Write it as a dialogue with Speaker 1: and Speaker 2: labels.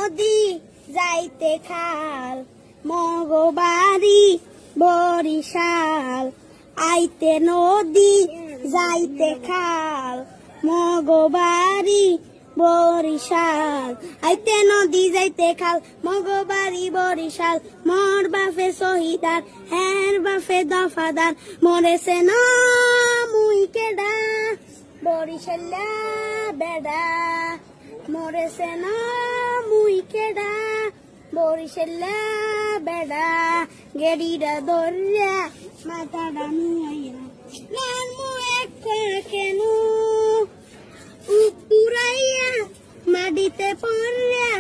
Speaker 1: নদী যাইতে খাল মগবাড়ি বরিশাল আইতে নদী যাইতে খাল মগবাড়ি বরিশাল আইতে নদী যাইতে খাল মগবাড়ি বরিশাল মোর বাপে শহীদার হের বাপে দফাদার মরেছে না মুই কেডা বরিশাল্লা বেডা মরেছে না মুই কেডা বরিশাল্লা বেডা গেড়িরা ধরিয়া মাথাটা নুয়াইয়া নান মু এক কেন উড়াইয়া মাটিতে পড়িয়া